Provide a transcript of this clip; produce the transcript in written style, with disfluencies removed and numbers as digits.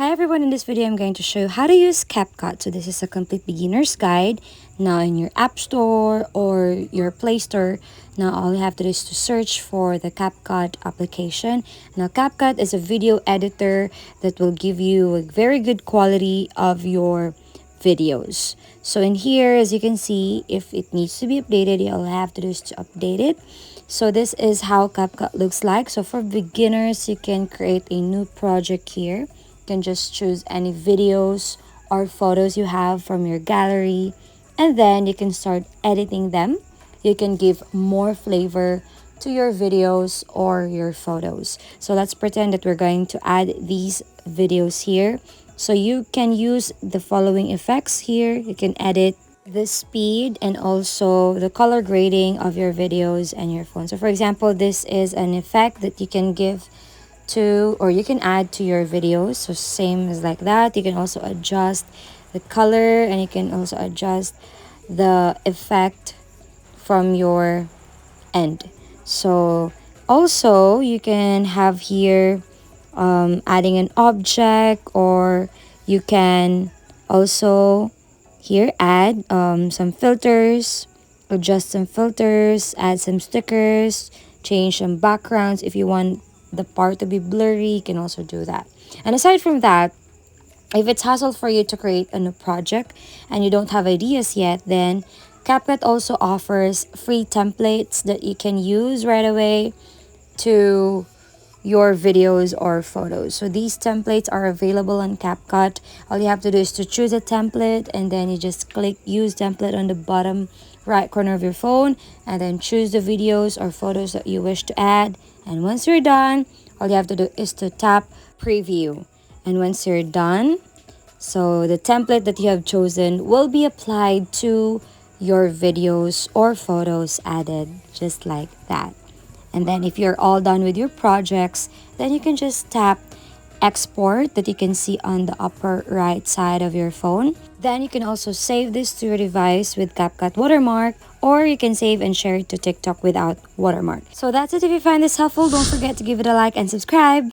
Hi everyone, in this video I'm going to show you how to use Capcut. So this is a complete beginner's guide. Now in your App Store or your Play Store, now all you have to do is to search for the Capcut application. Now Capcut is a video editor that will give you a very good quality of your videos. So in here, as you can see, if it needs to be updated, all you have to do is to update it. So this is how Capcut looks like. So for beginners, you can create a new project here. You can just choose any videos or photos you have from your gallery, and then you can start editing them. You can give more flavor to your videos or your photos. So let's pretend that we're going to add these videos here. So you can use the following effects here. You can edit the speed and also the color grading of your videos and your phone. So for example, this is an effect that you can give to, or you can add to your videos. So same as like that. You can also adjust the color, and you can also adjust the effect from your end. So also you can have here adding an object, or you can also here add some filters, adjust some filters, add some stickers, change some backgrounds. If you want the part to be blurry, you can also do that. And aside from that, if it's hassle for you to create a new project and you don't have ideas yet, then CapCut also offers free templates that you can use right away to your videos or photos. So these templates are available on CapCut. All you have to do is to choose a template, and then you just click use template on the bottom right corner of your phone, and then choose the videos or photos that you wish to add. And once you're done, all you have to do is to tap preview. And once you're done, so the template that you have chosen will be applied to your videos or photos added, just like that. And then if you're all done with your projects, then you can just tap export that you can see on the upper right side of your phone. Then you can also save this to your device with CapCut watermark, or you can save and share it to TikTok without watermark. So that's it. If you find this helpful, don't forget to give it a like and subscribe.